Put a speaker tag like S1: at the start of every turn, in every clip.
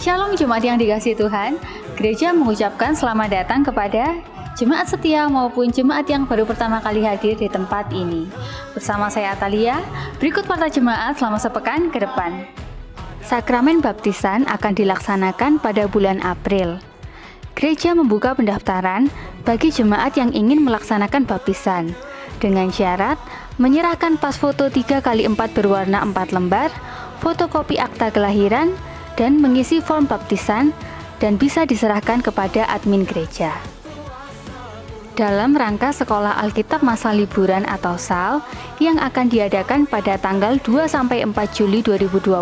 S1: Shalom jemaat yang dikasihi Tuhan. Gereja mengucapkan selamat datang kepada jemaat setia maupun jemaat yang baru pertama kali hadir di tempat ini. Bersama saya Atalia, berikut warta jemaat selama sepekan ke depan. Sakramen baptisan akan dilaksanakan pada bulan April. Gereja membuka pendaftaran bagi jemaat yang ingin melaksanakan baptisan dengan syarat menyerahkan pas foto 3x4 berwarna 4 lembar, fotokopi akta kelahiran, dan mengisi form baptisan dan bisa diserahkan kepada admin gereja. Dalam rangka Sekolah Alkitab Masa Liburan atau SAL yang akan diadakan pada tanggal 2-4 Juli 2020,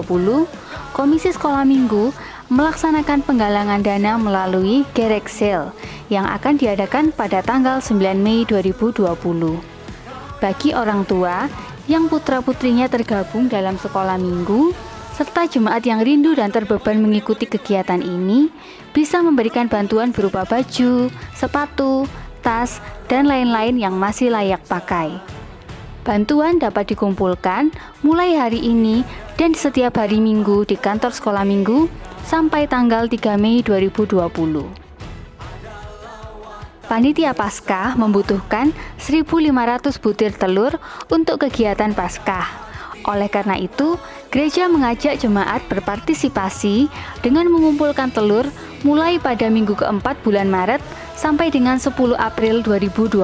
S1: Komisi Sekolah Minggu melaksanakan penggalangan dana melalui Gerek Sale yang akan diadakan pada tanggal 9 Mei 2020. Bagi orang tua yang putra-putrinya tergabung dalam sekolah minggu, serta jemaat yang rindu dan terbeban mengikuti kegiatan ini, bisa memberikan bantuan berupa baju, sepatu, tas, dan lain-lain yang masih layak pakai. Bantuan dapat dikumpulkan mulai hari ini dan setiap hari Minggu di kantor sekolah minggu sampai tanggal 3 Mei 2020. Panitia Paskah membutuhkan 1.500 butir telur untuk kegiatan Paskah. Oleh karena itu, gereja mengajak jemaat berpartisipasi dengan mengumpulkan telur mulai pada minggu keempat bulan Maret sampai dengan 10 April 2020.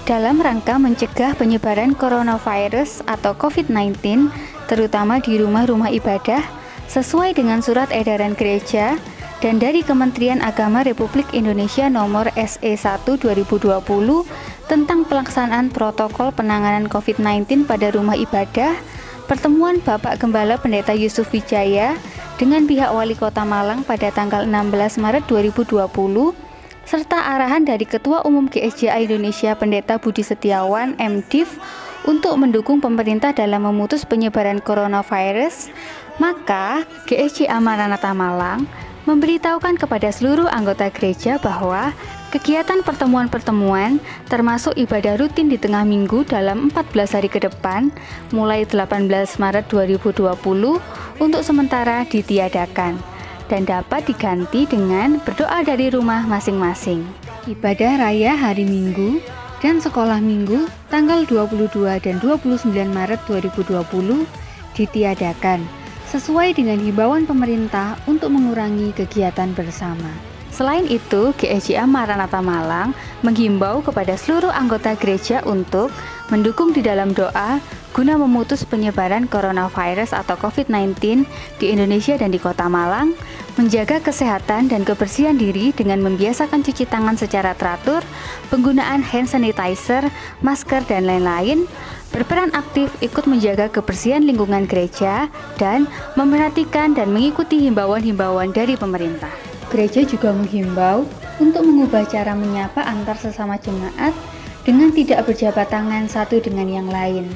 S1: Dalam rangka mencegah penyebaran coronavirus atau COVID-19, terutama di rumah-rumah ibadah, sesuai dengan surat edaran gereja dan dari Kementerian Agama Republik Indonesia nomor SE1 2020 tentang pelaksanaan protokol penanganan COVID-19 pada rumah ibadah, pertemuan Bapak Gembala Pendeta Yusuf Wijaya dengan pihak Wali Kota Malang pada tanggal 16 Maret 2020, serta arahan dari Ketua Umum GSJA Indonesia Pendeta Budi Setiawan MDiv untuk mendukung pemerintah dalam memutus penyebaran coronavirus, maka GSJA Maranatha Malang memberitahukan kepada seluruh anggota gereja bahwa kegiatan pertemuan-pertemuan termasuk ibadah rutin di tengah minggu dalam 14 hari ke depan mulai 18 Maret 2020 untuk sementara ditiadakan dan dapat diganti dengan berdoa dari rumah masing-masing. Ibadah raya hari Minggu dan sekolah Minggu tanggal 22 dan 29 Maret 2020 ditiadakan sesuai dengan himbauan pemerintah untuk mengurangi kegiatan bersama. Selain itu, GSJA Maranatha Malang menghimbau kepada seluruh anggota gereja untuk mendukung di dalam doa guna memutus penyebaran coronavirus atau COVID-19 di Indonesia dan di Kota Malang, menjaga kesehatan dan kebersihan diri dengan membiasakan cuci tangan secara teratur, penggunaan hand sanitizer, masker, dan lain-lain, berperan aktif ikut menjaga kebersihan lingkungan gereja, dan memperhatikan dan mengikuti himbauan-himbauan dari pemerintah. Gereja juga menghimbau untuk mengubah cara menyapa antar sesama jemaat dengan tidak berjabat tangan satu dengan yang lain.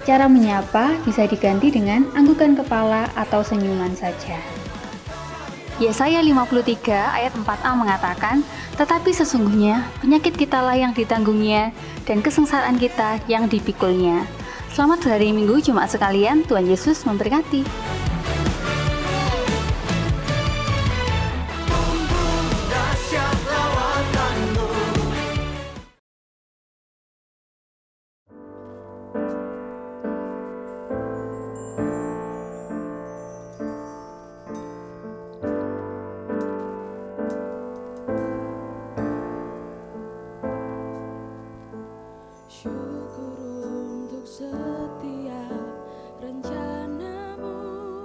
S1: Cara menyapa bisa diganti dengan anggukan kepala atau senyuman saja. Yesaya 53 ayat 4a mengatakan, tetapi sesungguhnya penyakit kitalah yang ditanggungnya dan kesengsaraan kita yang dipikulnya. Selamat hari Minggu jemaat sekalian, Tuhan Yesus memberkati.
S2: Syukur untuk setiap rencanamu.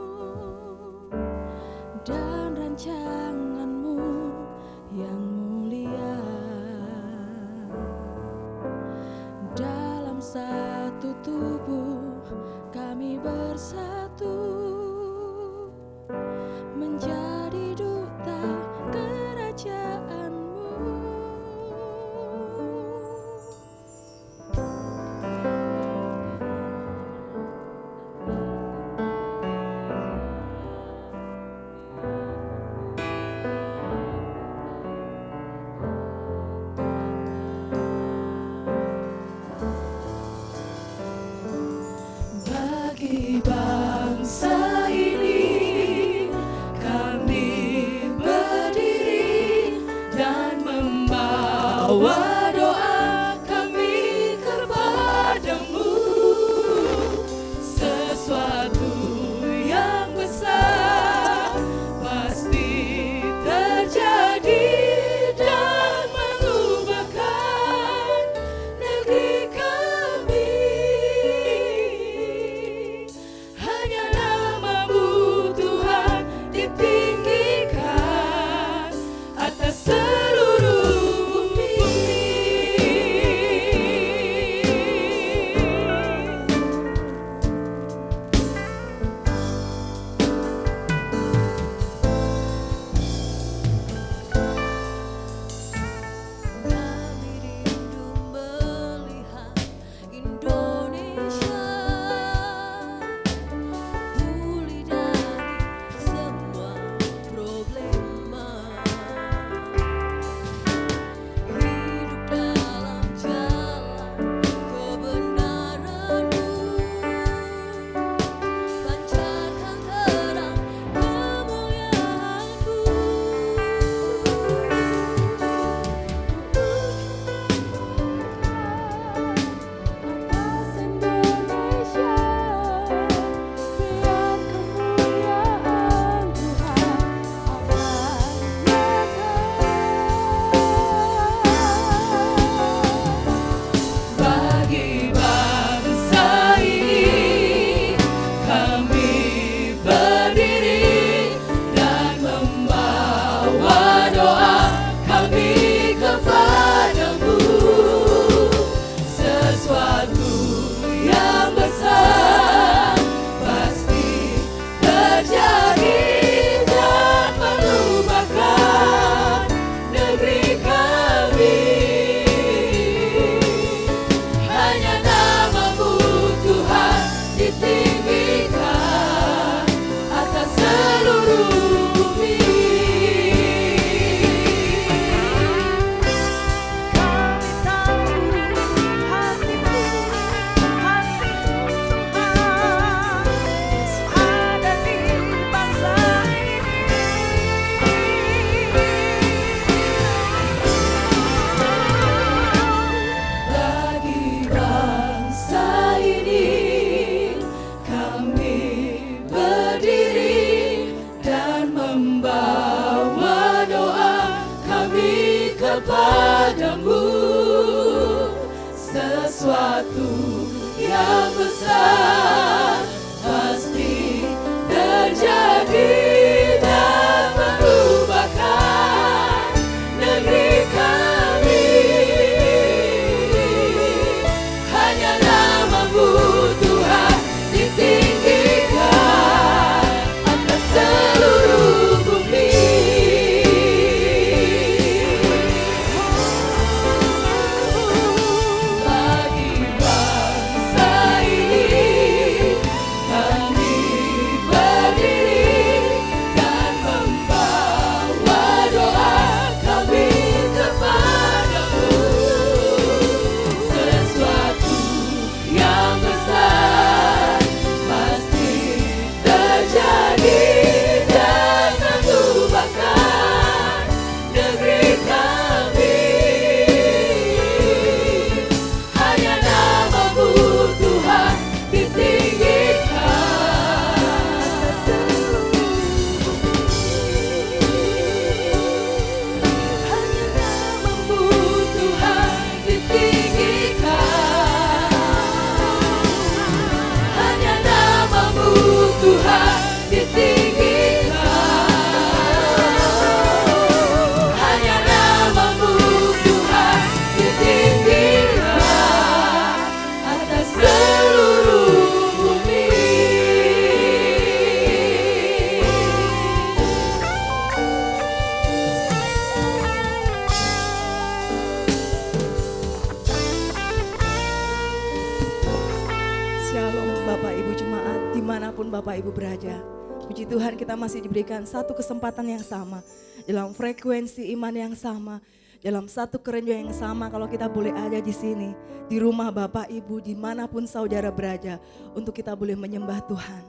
S2: Shalom Bapak Ibu Jemaat dimanapun Bapak Ibu berada. Puji Tuhan kita masih diberikan satu kesempatan yang sama, dalam frekuensi iman yang sama, dalam satu kerenjaan yang sama. Kalau kita boleh ada di sini, di rumah Bapak Ibu dimanapun saudara berada, untuk kita boleh menyembah Tuhan.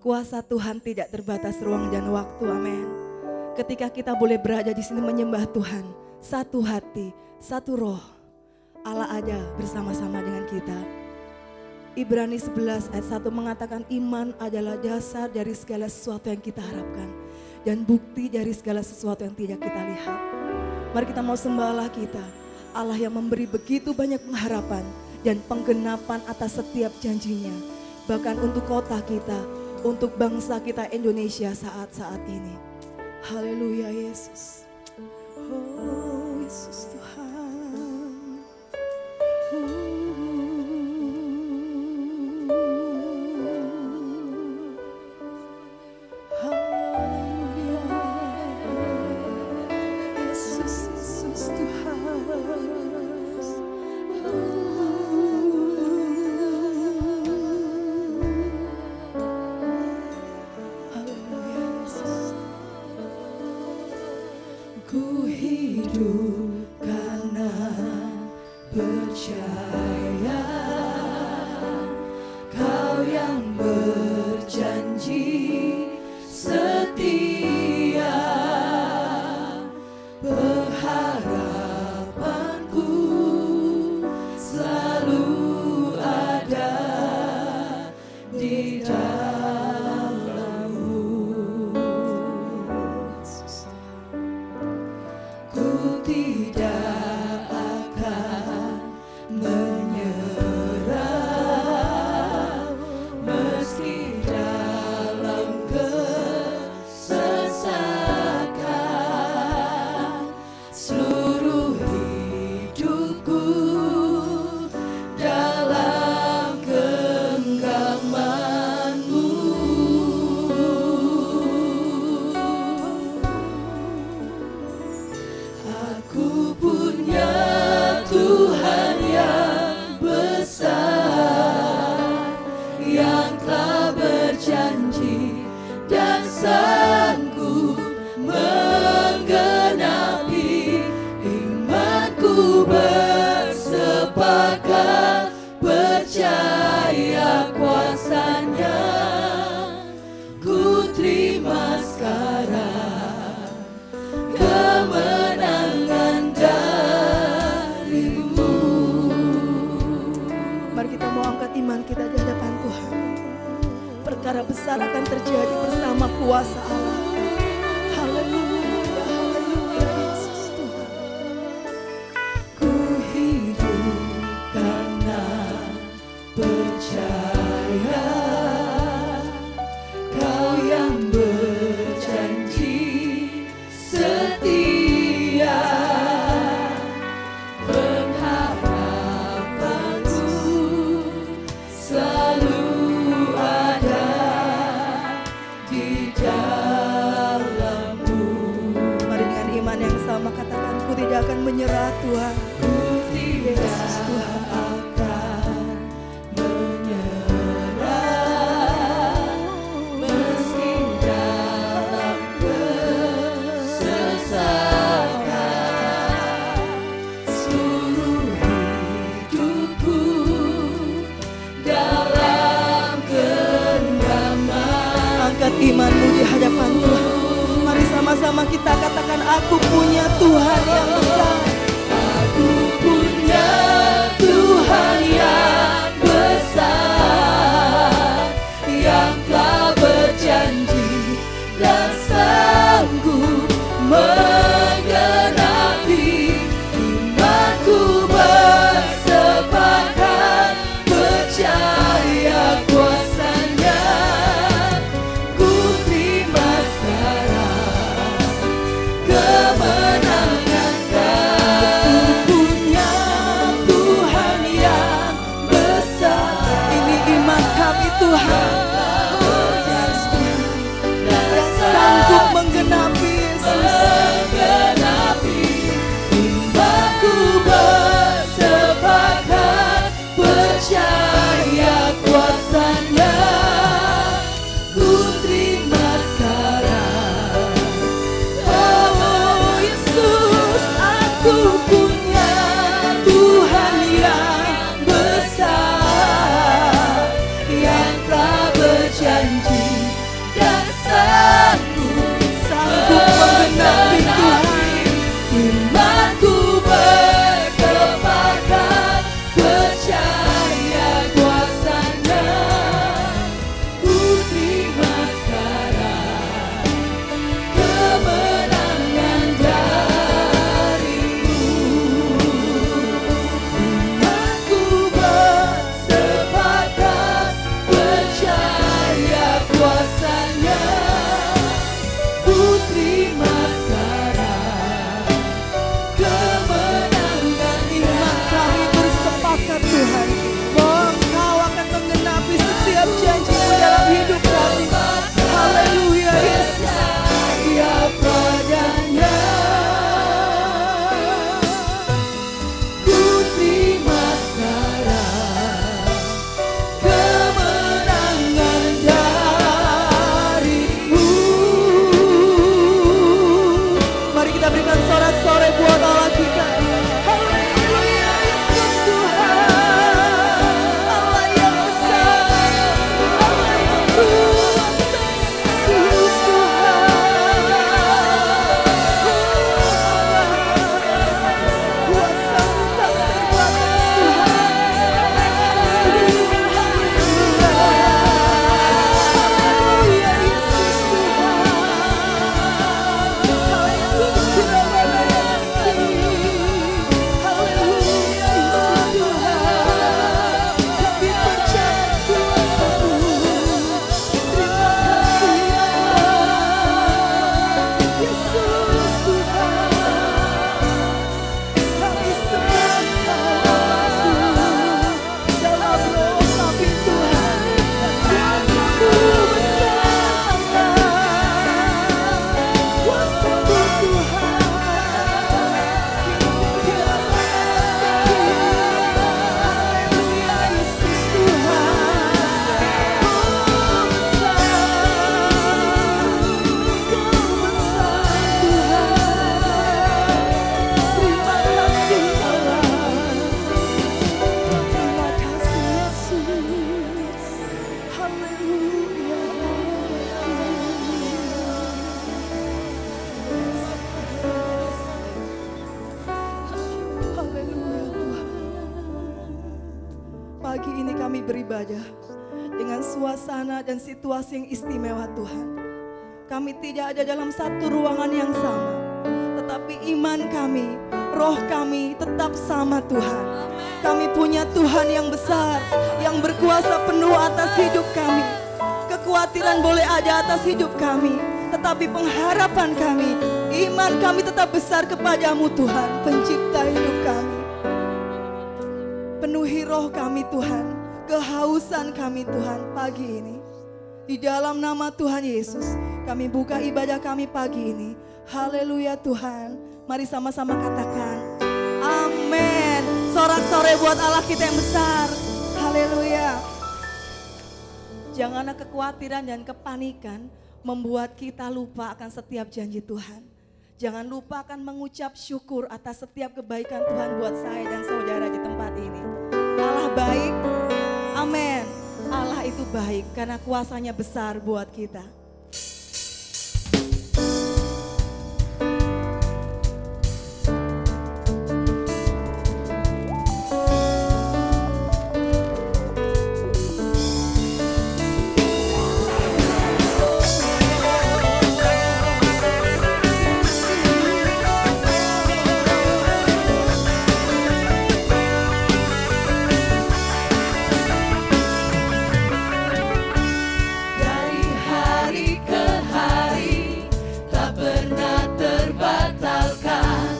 S2: Kuasa Tuhan tidak terbatas ruang dan waktu, amin. Ketika kita boleh berada di sini menyembah Tuhan, satu hati, satu roh, Allah ada bersama-sama dengan kita. Ibrani 11 ayat 1 mengatakan iman adalah dasar dari segala sesuatu yang kita harapkan dan bukti dari segala sesuatu yang tidak kita lihat. Mari kita mau sembah Allah kita, Allah yang memberi begitu banyak pengharapan dan penggenapan atas setiap janjinya, bahkan untuk kota kita, untuk bangsa kita Indonesia saat-saat ini. Haleluya Yesus. Oh Yesus Tuhan.
S3: Ku hidup karena percaya Kau yang berjanji setia, pengharapanku selalu ada di dalam-Mu. Ku tidak akan menyerah meski dalam kesesakan. Seluruh hidupku dalam genggaman-Mu. Aku punya Tuhan yang besar, yang telah berjanji dan sanggup menggenapi. Imanku bersepakat percaya kuasa-Nya. Ku terima sekarang kemenangan dari-Mu.
S2: Mari kita mau angkat iman kita di hadapan Tuhan. Perkara besar akan terjadi bersama kuasa Allah. Haleluya, haleluya Yesus Tuhan.
S3: Ku hidup karena percaya Kau yang berjanji setia, pengharapanku selalu ada di dalam-Mu.
S2: Mari dengan iman yang sama katakan, ku tidak akan menyerah Tuhan.
S3: Ku tidak akan menyerah meski dalam kesesakan. Seluruh hidupku dalam genggaman.
S2: Angkat imanmu di hadapan Tuhan. Mari sama-sama kita katakan, aku punya Tuhan yang besar.
S3: Aku punya Tuhan yang besar, yang telah berjanji dan sanggup menggenapi. Imanku bersepakat percaya kuasa-Nya. Ku terima sekarang kemenangan dari-Mu. Punya Tuhan yang besar.
S2: Ini iman kami Tuhan, yang sanggup menggenapi Yesus.
S3: Menggenapi. Imanku bersepakat percaya
S2: Haleluya. Haleluya Tuhan. Pagi ini kami beribadah dengan suasana dan situasi yang istimewa Tuhan. Kami tidak ada dalam satu ruangan yang sama, tetapi iman kami, roh kami tetap sama Tuhan. Kami punya Tuhan yang besar, yang berkuasa penuh atas hidup kami. Kekhawatiran boleh ada atas hidup kami, tetapi pengharapan kami, iman kami tetap besar kepadamu Tuhan, pencipta hidup kami. Penuhi roh kami Tuhan, kehausan kami Tuhan pagi ini. Di dalam nama Tuhan Yesus, kami buka ibadah kami pagi ini. Haleluya Tuhan. Mari sama-sama katakan, amin. Sorak-sorai buat Allah kita yang besar. Haleluya. Janganlah kekhawatiran dan kepanikan membuat kita lupa akan setiap janji Tuhan. Jangan lupa akan mengucap syukur atas setiap kebaikan Tuhan buat saya dan saudara di tempat ini. Allah baik, amin. Allah itu baik karena kuasanya besar buat kita.
S3: Dari hari ke hari tak pernah terbatalkan,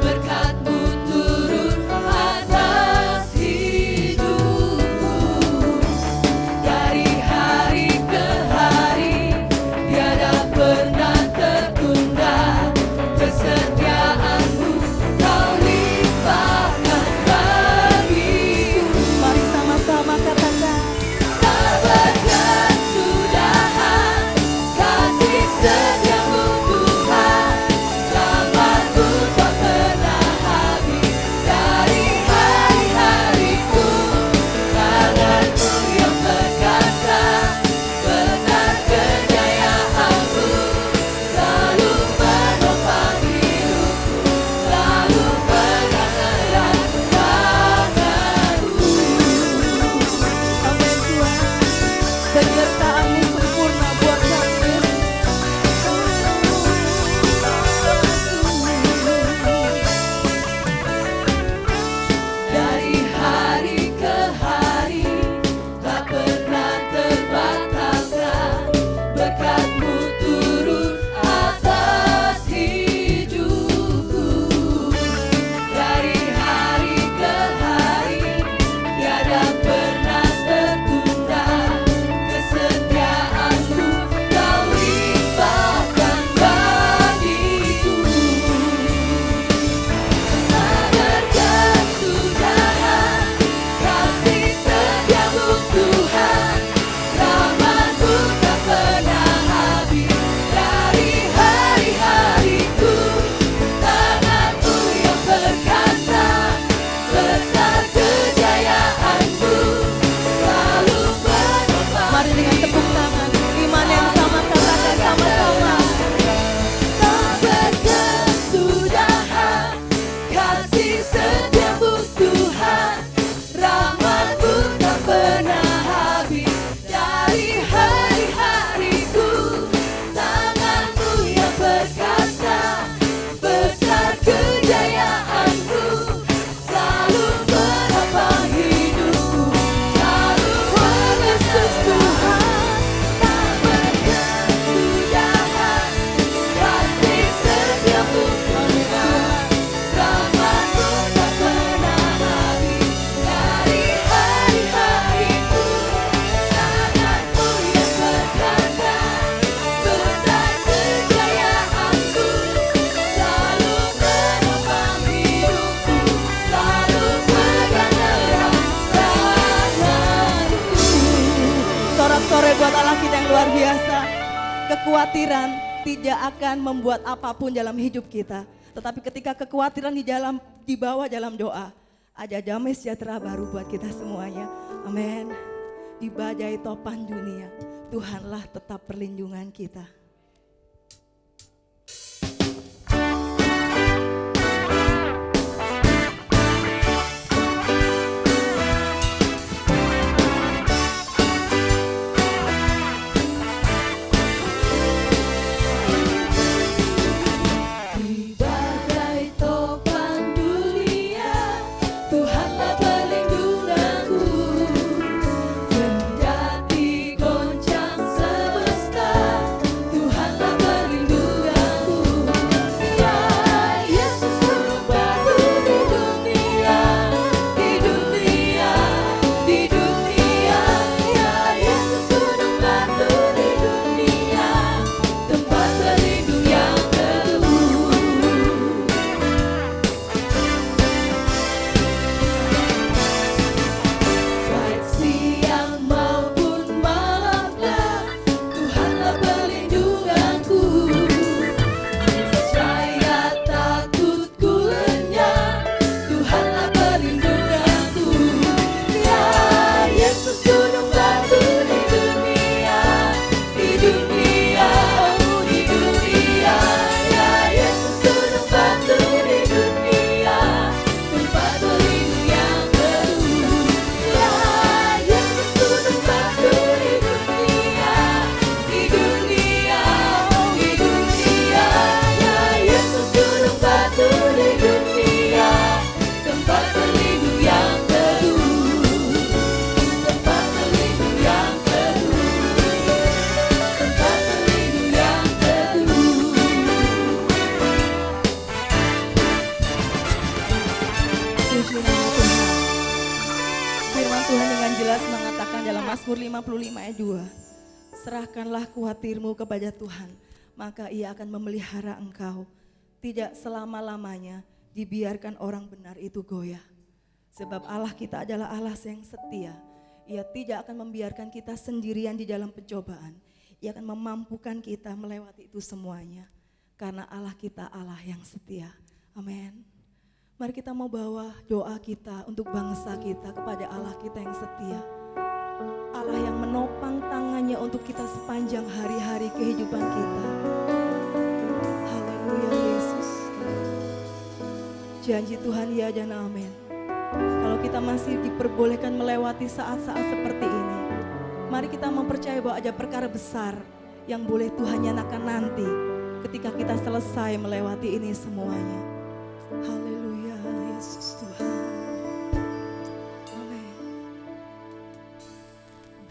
S3: berkat-Mu turun atas hidupku. Dari hari ke hari tiada pernah tertunda, kesetiaan-Mu Kau limpahkan bagiku.
S2: Mari sama-sama katakan,
S3: Tak berkesudahan kasih setiamu Tuhan, rahmat-Mu tak pernah habis. Dari hari-hariku, tangan-Mu yang perkasa, besar kejayaan-Mu selalu menopang hidupku, selalu pegang erat tangan-Mu.
S2: amin Tuhan. Penyertaan-Mu sempurna buat kami.
S3: Dari hari ke hari tak pernah terbatalkan, berkat-Mu turun atas hidupku. Dari hari ke hari tiada pernah tertunda, kesetiaan-Mu Kau limpahkan bagiku. Tak berkesudahan kasih setiamu Tuhan, rahmat-Mu tak pernah habis. Dari hari-hariku, tangan-Mu yang perkasa, besar kejayaan-Mu selalu menopang.
S2: Mari dengan tepuk tangan, iman yang sama katakan sama-sama.
S3: Tak berkesudahan kasih setiamu Tuhan, rahmat-Mu tak pernah habis. Dari hari-hariku, tangan-Mu yang perkasa, besar kejayaan-Mu selalu menopang hidupku, selalu Yesus Tuhan. Tak berkesudahan kasih setiamu Tuhan, rahmat-Mu tak pernah habis. Dari hari-hariku, tangan-Mu yang perkasa, besar kejayaan-Mu selalu menopang hidupku, selalu pegang erat tangan-Mu.
S2: Sorak-sorai buat Allah kita yang luar biasa. Kekhawatiran tidak akan membuat apapun dalam hidup kita. Tetapi ketika kekhawatiran dibawa dalam doa, ada damai sejahtera baru buat kita semuanya. Amin. di bajai topan dunia, Tuhanlah tetap perlindungan kita.
S3: Di badai topan dunia, Tuhanlah perlindunganku. Kendati goncang semesta, Tuhanlah perlindunganku. Ya Yesus gunung batu di dunia, di dunia, di dunia. Ya Yesus gunung batu di dunia, tempat berlindung yang teduh. Baik siang maupun malamnya, Tuhanlah perlindunganku. Niscaya takutku lenyap, Tuhanlah perlindunganku. Ya Yesus gunung batu di dunia, di dunia, oh di dunia. Ya Yesus gunung batu di dunia, tempat berlindung yang teduh. Ya Yesus gunung batu di dunia, di dunia, oh di dunia. Ya Yesus gunung batu di dunia, tempat berlindung yang teduh, tempat berlindung yang teduh, tempat berlindung yang teduh.
S2: Puji nama Tuhan. Firman Tuhan dengan jelas mengatakan dalam Mazmur 55 ayat 2, serahkanlah khawatirmu kepada Tuhan, maka Ia akan memelihara engkau. Tidak selama-lamanya dibiarkan orang benar itu goyah. Sebab Allah kita adalah Allah yang setia. Ia tidak akan membiarkan kita sendirian di dalam pencobaan. Ia akan memampukan kita melewati itu semuanya. Karena Allah kita Allah yang setia. Amin. Mari kita mau bawa doa kita untuk bangsa kita kepada Allah kita yang setia. Allah yang menopang tangannya untuk kita sepanjang hari-hari kehidupan kita. Haleluya Yesus. Janji Tuhan ya dan amin. Kalau kita masih diperbolehkan melewati saat-saat seperti ini, mari kita mempercayai bahwa ada perkara besar yang boleh Tuhan nyatakan nanti ketika kita selesai melewati ini semuanya. Haleluya Yesus Tuhan. Amin.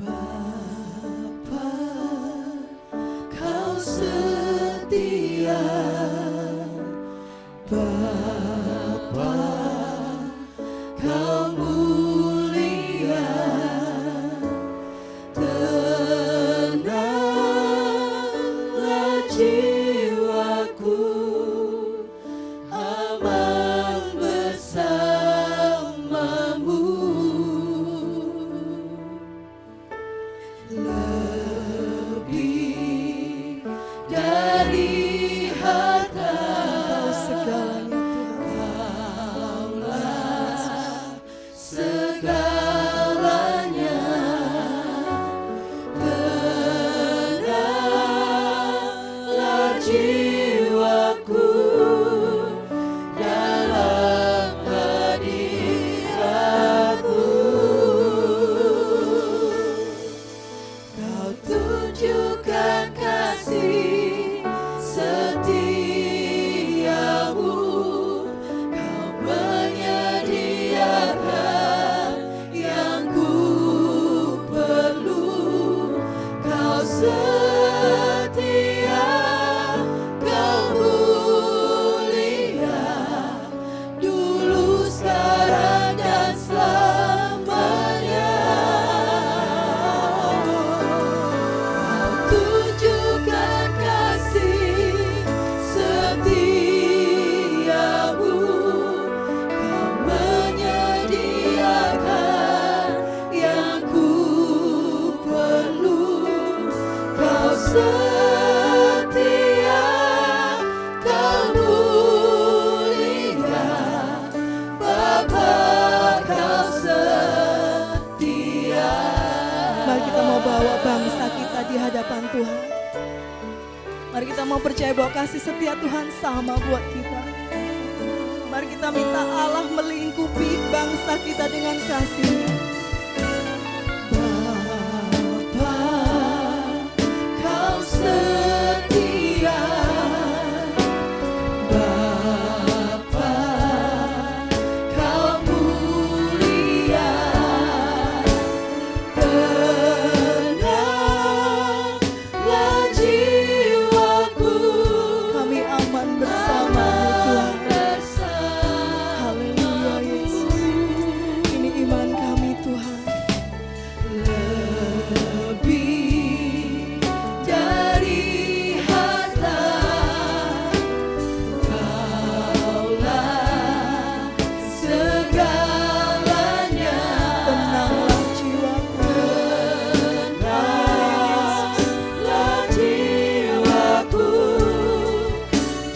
S3: Bapa, Kau setia. Bapa, Kau mulia. Tenanglah jiwaku, aman bersamamu. Lebih dari harta,
S2: Engkau segalanya Tuhan.
S3: segalanya. Tenanglah jiwaku dalam hadiratmu. Kau tunjukkan kasih setiamu. Kau menyediakan yang ku perlu. Kau setia, Kau mulia, dulu, sekarang, dan selamanya. Kau tunjukkan kasih setiamu. Kau menyediakan yang ku perlu. Kau setia, Kau mulia, Bapa, Kau setia.
S2: kita mau bawa bangsa kita di hadapan Tuhan. Mari kita mau percaya bahwa kasih setia Tuhan sama buat kita. Mari kita minta Allah melingkupi bangsa kita dengan kasih-Nya.
S3: Bapa, Kau setia. Bapa, Kau mulia. Tenanglah jiwaku.
S2: Kami aman bersama-Mu Tuhan. Haleluya Yesus. Ini iman kami Tuhan.
S3: Lebih dari harta, Kaulah segalanya.
S2: Tenanglah jiwaku.
S3: Tenanglah jiwaku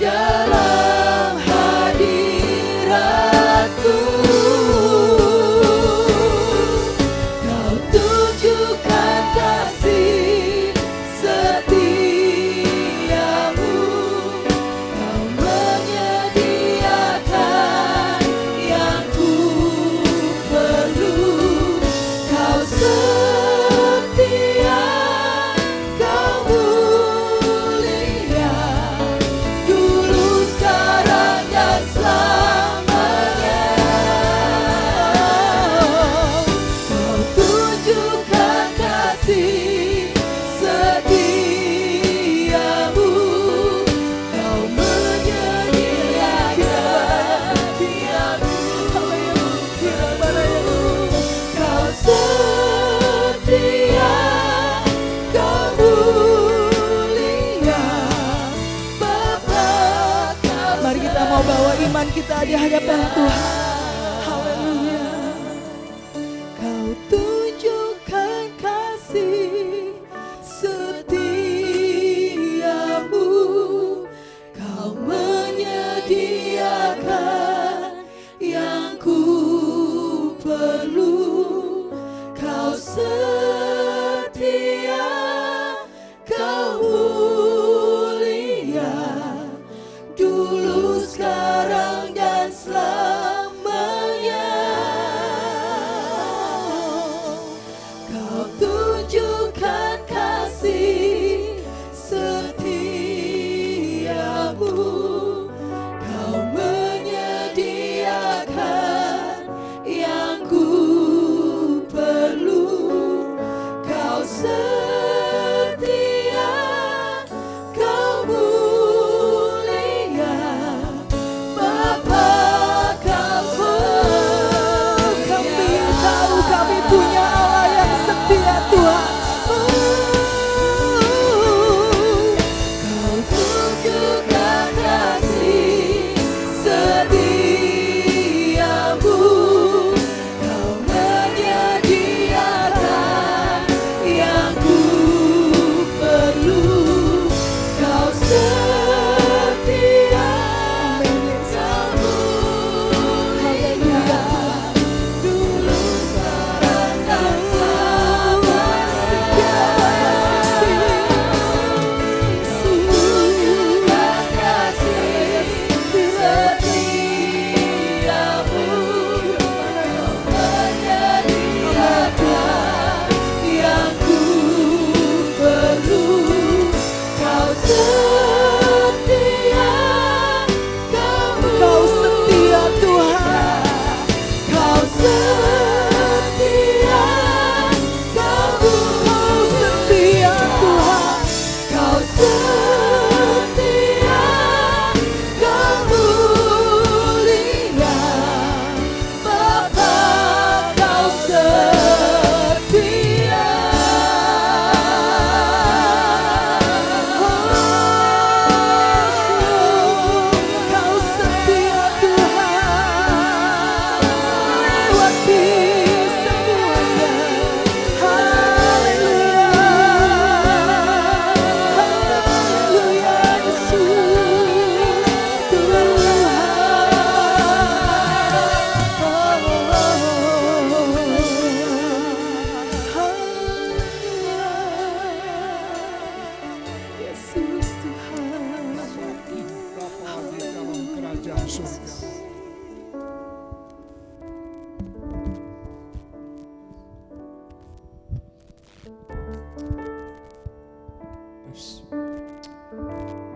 S3: dalam hadirat-Ku. Kau tunjukkan kasih setiamu. Kau menyediakan yang ku perlu. Kau setia, Kau mulia, dulu, sekarang, dan selamanya. Kau tunjukkan kasih setiamu. Kau menyediakan yang ku perlu. Kau setia, Kau mulia, Bapa, Kau
S2: Mari kita mau bawa iman kita di hadapan Tuhan. Haleluya. Kau tunjukkan kasih setiamu.
S3: Kau menyediakan yang ku perlu. Kau setia, Kau mulia, dulu, sekarang, dan selamanya. Kau tunjukkan kasih setiamu. Kau menyediakan yang ku perlu. Kau setia, Kau mulia, Bapa, Kau mulia.
S2: Kami tahu kami punya Allah yang setia Tuhan.
S3: Kau tunjukkan kasih setiamu. Kau menyediakan yang ku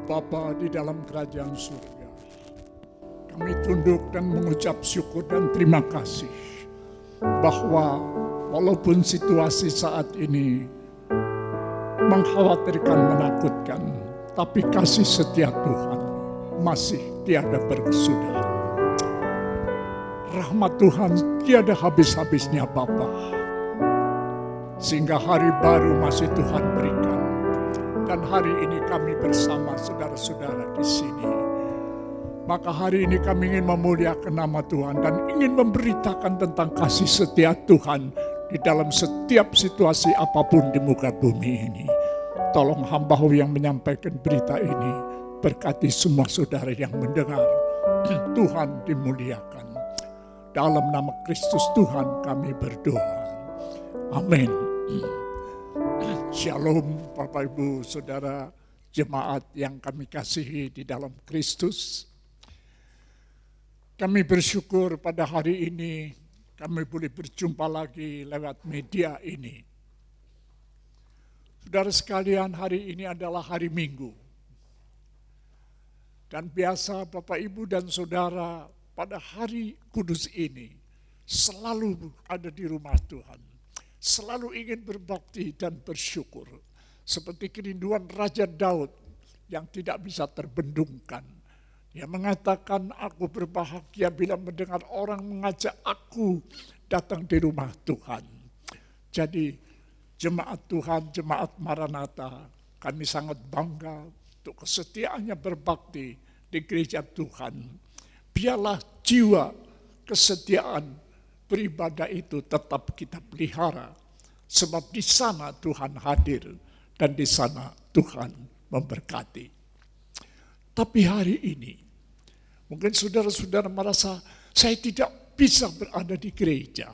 S4: Bapa di dalam kerajaan surga, kami tunduk dan mengucap syukur dan terima kasih bahwa walaupun situasi saat ini mengkhawatirkan, menakutkan, tapi kasih setia Tuhan masih tiada berkesudahan. Rahmat Tuhan tiada habis-habisnya Bapa, sehingga hari baru masih Tuhan berikan. Dan hari ini kami bersama saudara-saudara di sini. Maka hari ini kami ingin memuliakan nama Tuhan dan ingin memberitakan tentang kasih setia Tuhan di dalam setiap situasi apapun di muka bumi ini. Tolong hamba-Mu yang menyampaikan berita ini, berkati semua saudara yang mendengar. Tuhan dimuliakan. Dalam nama Kristus Tuhan kami berdoa. Amin. Shalom Bapak Ibu Saudara jemaat yang kami kasihi di dalam Kristus. Kami bersyukur pada hari ini kami boleh berjumpa lagi lewat media ini. Saudara sekalian, hari ini adalah hari Minggu. Dan biasa Bapak Ibu dan Saudara pada hari kudus ini selalu ada di rumah Tuhan. Selalu ingin berbakti dan bersyukur. Seperti kerinduan Raja Daud yang tidak bisa terbendungkan. Dia mengatakan, aku berbahagia bila mendengar orang mengajak aku datang di rumah Tuhan. Jadi jemaat Tuhan, jemaat Maranatha, kami sangat bangga untuk kesetiaannya berbakti di gereja Tuhan. Biarlah jiwa kesetiaan beribadah itu tetap kita pelihara, sebab di sana Tuhan hadir dan di sana Tuhan memberkati. Tapi hari ini, mungkin saudara-saudara merasa saya tidak bisa berada di gereja,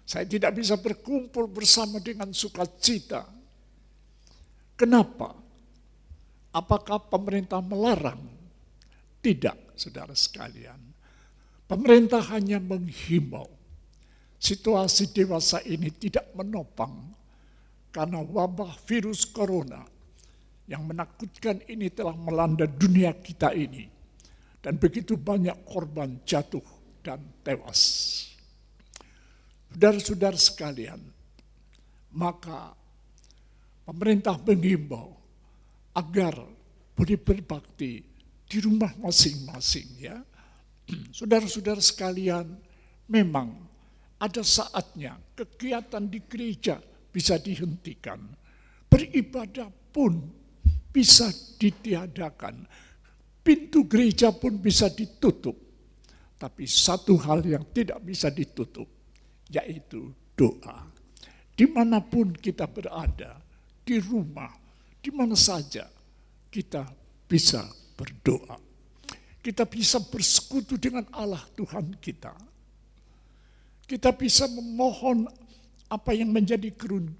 S4: saya tidak bisa berkumpul bersama dengan sukacita. Kenapa? Apakah pemerintah melarang? Tidak, saudara sekalian. Pemerintah hanya menghimbau. Situasi dewasa ini tidak menopang karena wabah virus corona yang menakutkan ini telah melanda dunia kita ini. Dan begitu banyak korban jatuh dan tewas. Saudara-saudara sekalian, maka pemerintah menghimbau agar boleh berbakti di rumah masing-masing ya. Saudara-saudara sekalian, memang ada saatnya kegiatan di gereja bisa dihentikan. Beribadah pun bisa ditiadakan. Pintu gereja pun bisa ditutup. Tapi satu hal yang tidak bisa ditutup, yaitu doa. Dimanapun kita berada, di rumah, di mana saja, kita bisa berdoa. Kita bisa bersekutu dengan Allah Tuhan kita. Kita bisa memohon apa yang menjadi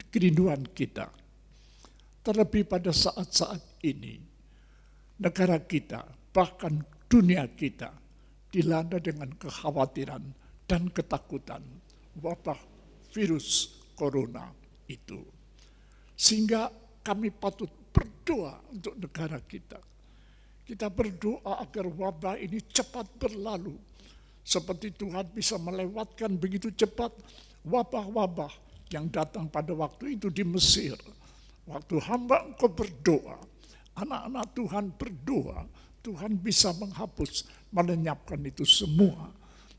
S4: kerinduan kita. Terlebih pada saat-saat ini, negara kita, bahkan dunia kita, dilanda dengan kekhawatiran dan ketakutan wabah virus corona itu. Sehingga kami patut berdoa untuk negara kita. Kita berdoa agar wabah ini cepat berlalu. Seperti Tuhan bisa melewatkan begitu cepat wabah-wabah yang datang pada waktu itu di Mesir. Waktu hamba Engkau berdoa, anak-anak Tuhan berdoa, Tuhan bisa menghapus, melenyapkan itu semua.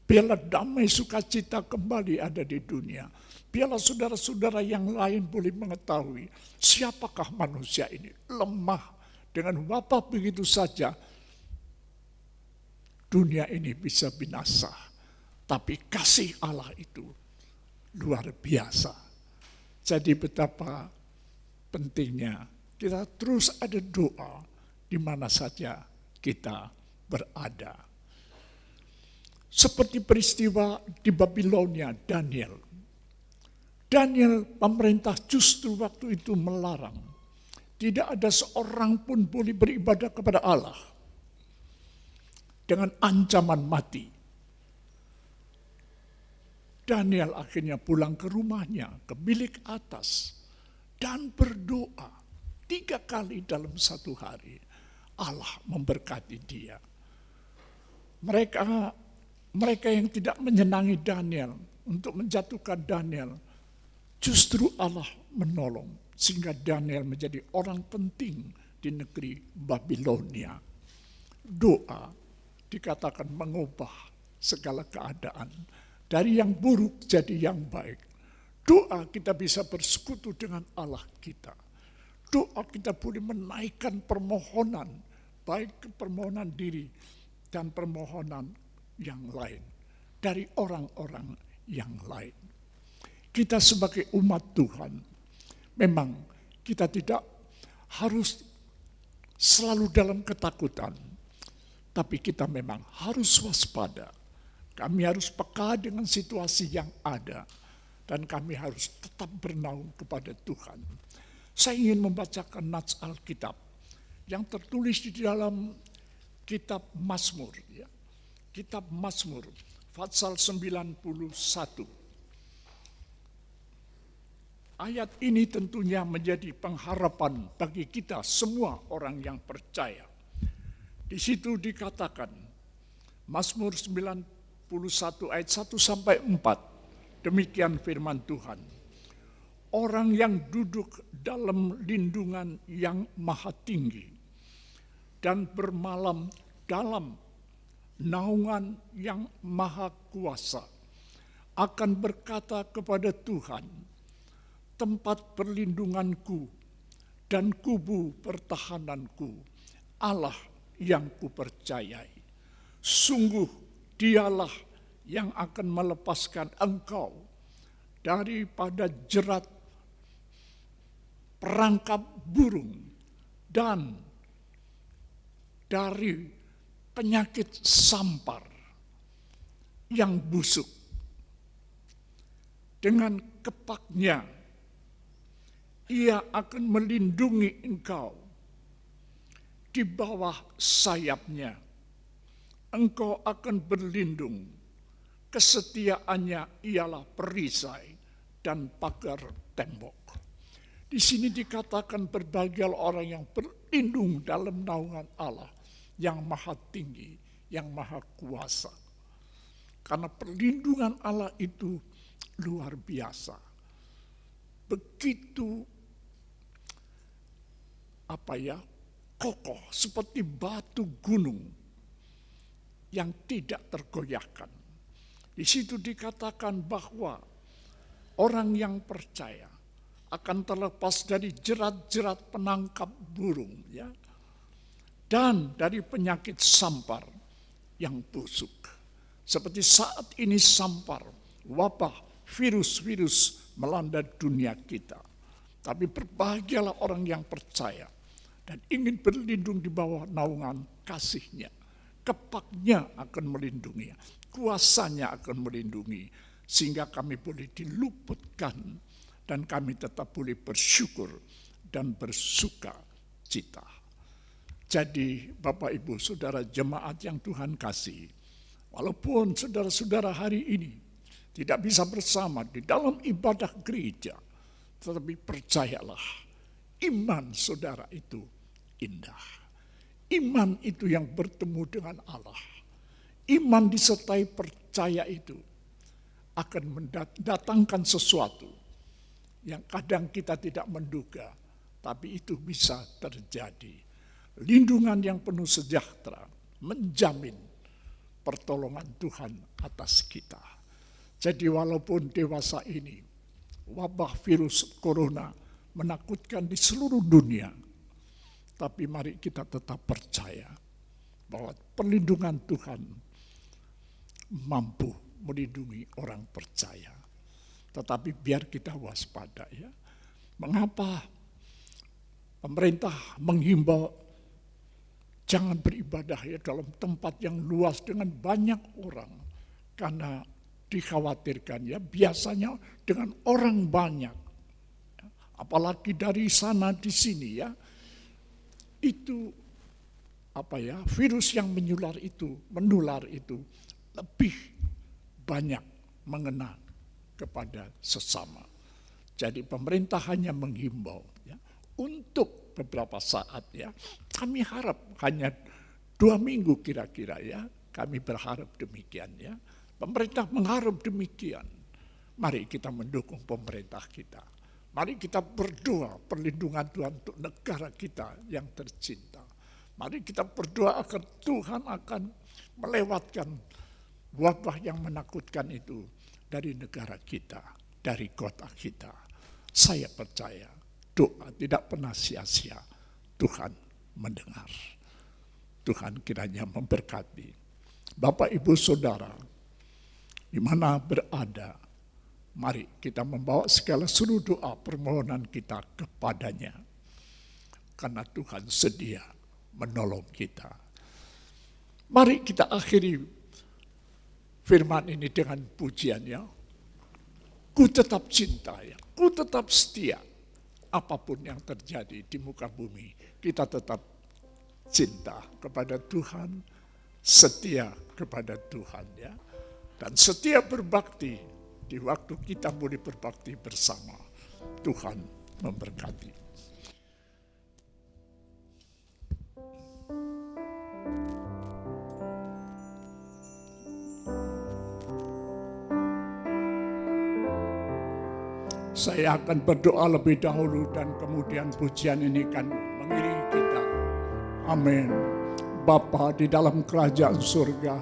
S4: Biarlah damai sukacita kembali ada di dunia. Biarlah saudara-saudara yang lain boleh mengetahui siapakah manusia ini. Lemah dengan wabah begitu saja. Dunia ini bisa binasa, tapi kasih Allah itu luar biasa. Jadi betapa pentingnya kita terus ada doa di mana saja kita berada. Seperti peristiwa di Babilonia Daniel. Daniel, pemerintah justru waktu itu melarang. Tidak ada seorang pun boleh beribadah kepada Allah dengan ancaman mati. Daniel akhirnya pulang ke rumahnya, ke bilik atas, dan berdoa 3 kali dalam 1 hari. Allah memberkati dia. Mereka yang tidak menyenangi Daniel untuk menjatuhkan Daniel, justru Allah menolong sehingga Daniel menjadi orang penting di negeri Babilonia. Doa dikatakan mengubah segala keadaan dari yang buruk jadi yang baik. Doa kita bisa bersekutu dengan Allah kita. Doa kita boleh menaikkan permohonan, baik permohonan diri dan permohonan yang lain dari orang-orang yang lain. Kita sebagai umat Tuhan, memang kita tidak harus selalu dalam ketakutan, tapi kita memang harus waspada. Kami harus peka dengan situasi yang ada, dan kami harus tetap bernaung kepada Tuhan. Saya ingin membacakan nats Alkitab yang tertulis di dalam kitab Mazmur. Ya. Kitab Mazmur, pasal 91. Ayat ini tentunya menjadi pengharapan bagi kita semua orang yang percaya. Di situ dikatakan, Mazmur 91 ayat 1 sampai 4, demikian firman Tuhan. Orang yang duduk dalam lindungan yang maha tinggi dan bermalam dalam naungan yang maha kuasa akan berkata kepada Tuhan, tempat perlindunganku dan kubu pertahananku, Allah yang kupercayai. Sungguh dialah yang akan melepaskan engkau daripada jerat perangkap burung dan dari penyakit sampar yang busuk. Dengan kepaknya ia akan melindungi engkau, di bawah sayapnya engkau akan berlindung. Kesetiaannya ialah perisai dan pagar tembok. Di sini dikatakan berbahagialah orang yang berlindung dalam naungan Allah yang maha tinggi, yang maha kuasa. Karena perlindungan Allah itu luar biasa. Begitu kokoh seperti batu gunung yang tidak tergoyahkan. Di situ dikatakan bahwa orang yang percaya akan terlepas dari jerat-jerat penangkap burung, ya, dan dari penyakit sampar yang busuk. Seperti saat ini sampar, wabah, virus-virus melanda dunia kita. Tapi berbahagialah orang yang percaya dan ingin berlindung di bawah naungan kasih-Nya. Kepaknya akan melindungi, kuasanya akan melindungi, sehingga kami boleh diluputkan dan kami tetap boleh bersyukur dan bersuka cita. Jadi Bapak Ibu Saudara jemaat yang Tuhan kasih, walaupun saudara-saudara hari ini tidak bisa bersama di dalam ibadah gereja, tetapi percayalah, iman saudara itu indah. Iman itu yang bertemu dengan Allah. Iman disertai percaya itu akan mendatangkan sesuatu yang kadang kita tidak menduga, tapi itu bisa terjadi. Lindungan yang penuh sejahtera menjamin pertolongan Tuhan atas kita. Jadi walaupun dewasa ini wabah virus corona menakutkan di seluruh dunia, tapi mari kita tetap percaya bahwa perlindungan Tuhan mampu melindungi orang percaya. Tetapi biar kita waspada, ya. Mengapa pemerintah menghimbau jangan beribadah ya dalam tempat yang luas dengan banyak orang? Karena dikhawatirkan ya biasanya dengan orang banyak, apalagi dari sana di sini ya, itu virus yang menular itu lebih banyak mengena kepada sesama. Jadi pemerintah hanya menghimbau ya, untuk beberapa saat ya. Kami harap hanya 2 minggu kira-kira ya. Kami berharap demikian ya. Pemerintah mengharap demikian. Mari kita mendukung pemerintah kita. Mari kita berdoa perlindungan Tuhan untuk negara kita yang tercinta. Mari kita berdoa agar Tuhan akan melewatkan wabah yang menakutkan itu dari negara kita, dari kota kita. Saya percaya doa tidak pernah sia-sia. Tuhan mendengar. Tuhan kiranya memberkati. Bapak, Ibu, Saudara, di mana berada, mari kita membawa segala seluruh doa permohonan kita kepadanya. Karena Tuhan sedia menolong kita. Mari kita akhiri firman ini dengan pujiannya. Ku tetap cinta ya, ku tetap setia. Apapun yang terjadi di muka bumi, kita tetap cinta kepada Tuhan, setia kepada Tuhan ya. Dan setia berbakti di waktu kita boleh berbakti bersama. Tuhan memberkati. Saya akan berdoa lebih dahulu dan kemudian pujian ini akan mengiringi kita. Amin. Bapa di dalam kerajaan surga,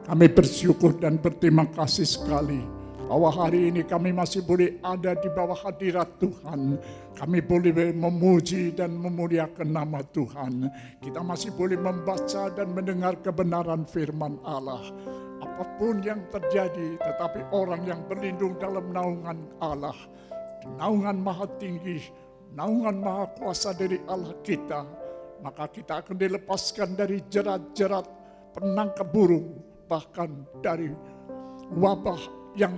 S4: kami bersyukur dan berterima kasih sekali bahwa hari ini kami masih boleh ada di bawah hadirat Tuhan. Kami boleh memuji dan memuliakan nama Tuhan. Kita masih boleh membaca dan mendengar kebenaran firman Allah. Apapun yang terjadi, tetapi orang yang berlindung dalam naungan Allah, naungan maha tinggi, naungan maha kuasa dari Allah kita, maka kita akan dilepaskan dari jerat-jerat penangkap burung, bahkan dari wabah yang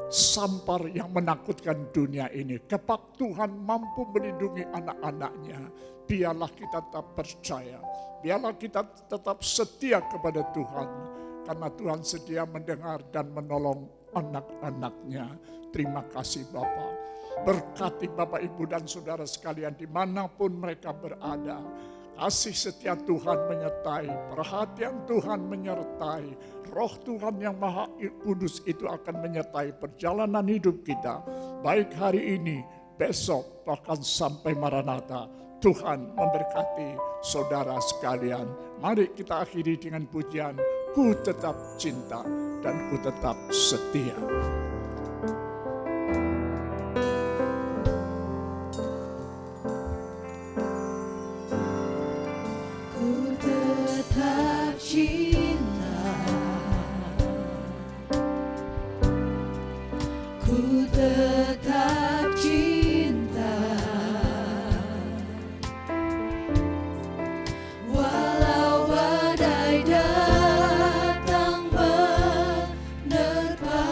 S4: sampar yang menakutkan dunia ini. Kepak Tuhan mampu melindungi anak-anaknya. Biarlah kita tetap percaya, biarlah kita tetap setia kepada Tuhan, karena Tuhan sedia mendengar dan menolong anak-anaknya. Terima kasih Bapa. Berkati Bapak, Ibu, dan Saudara sekalian dimanapun mereka berada. Kasih setia Tuhan menyertai, perhatian Tuhan menyertai, Roh Tuhan yang Maha Kudus itu akan menyertai perjalanan hidup kita. Baik hari ini, besok, bahkan sampai Maranatha. Tuhan memberkati saudara sekalian. Mari kita akhiri dengan pujian, ku tetap cinta dan ku tetap setia.
S3: Walau badai datang menerpa,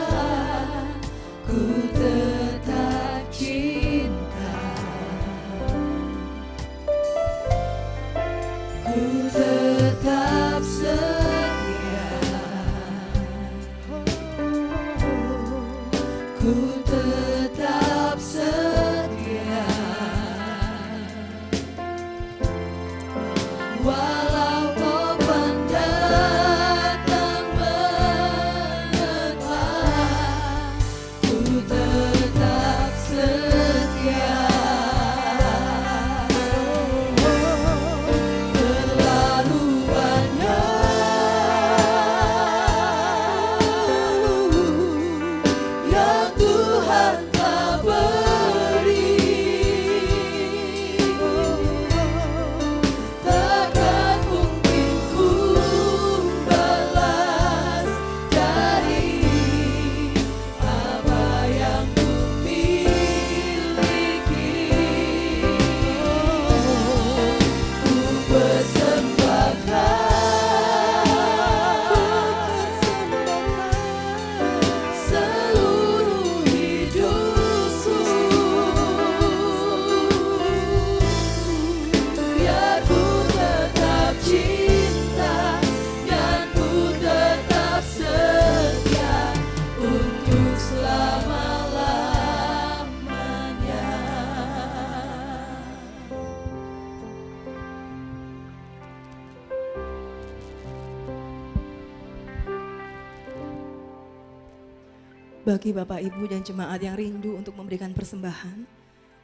S2: Bagi Bapak Ibu dan jemaat yang rindu untuk memberikan persembahan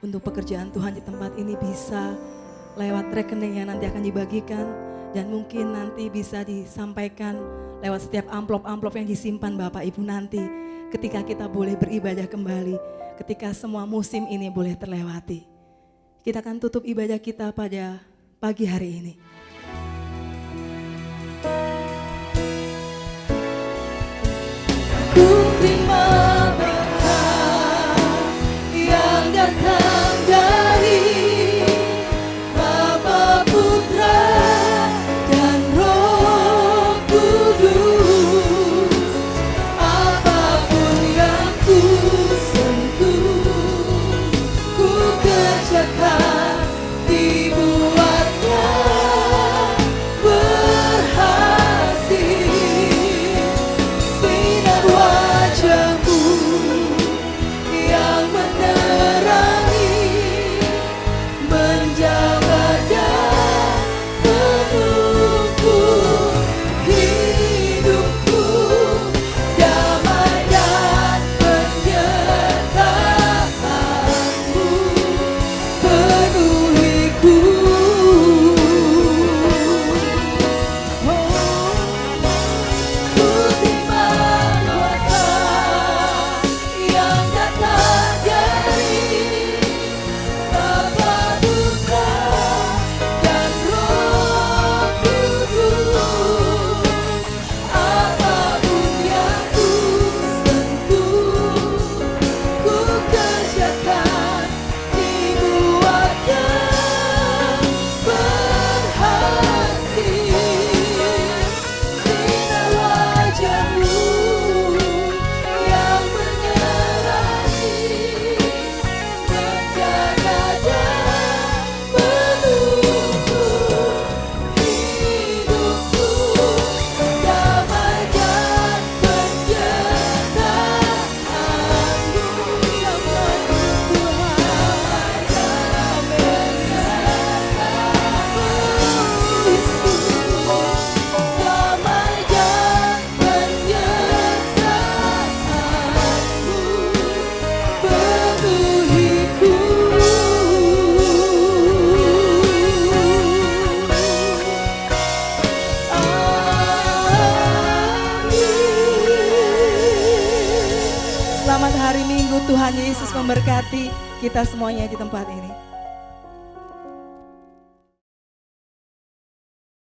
S2: untuk pekerjaan Tuhan di tempat ini bisa lewat rekening yang nanti akan dibagikan dan mungkin nanti bisa disampaikan lewat setiap amplop-amplop yang disimpan Bapak Ibu nanti ketika kita boleh beribadah kembali, ketika semua musim ini boleh terlewati. Kita akan tutup ibadah kita pada pagi hari ini.
S3: Ku terima berkat yang datang dari Bapa, Putra, dan Roh Kudus. Apapun yang ku sentuh, ku kerjakan, dibuatnya berhasil. Sinar wajahmu yang menerangi, menjaga dan menuntun hidupku. Damai dan penyertaanmu penuhiku. Ku terima kuasa yang datang dari Bapa, Putra, dan Roh Kudus. Apapun yang ku sentuh, ku kerjakan, dibuatnya berhasil. Sinar wajahmu yang menerangi, menjaga dan menuntun hidupku. Damai dan penyertaanmu yang penuh Tuhan. Damai dan penyertaanmu penuhiku.
S2: Selamat hari Minggu, Tuhan Yesus memberkati kita semuanya di tempat ini.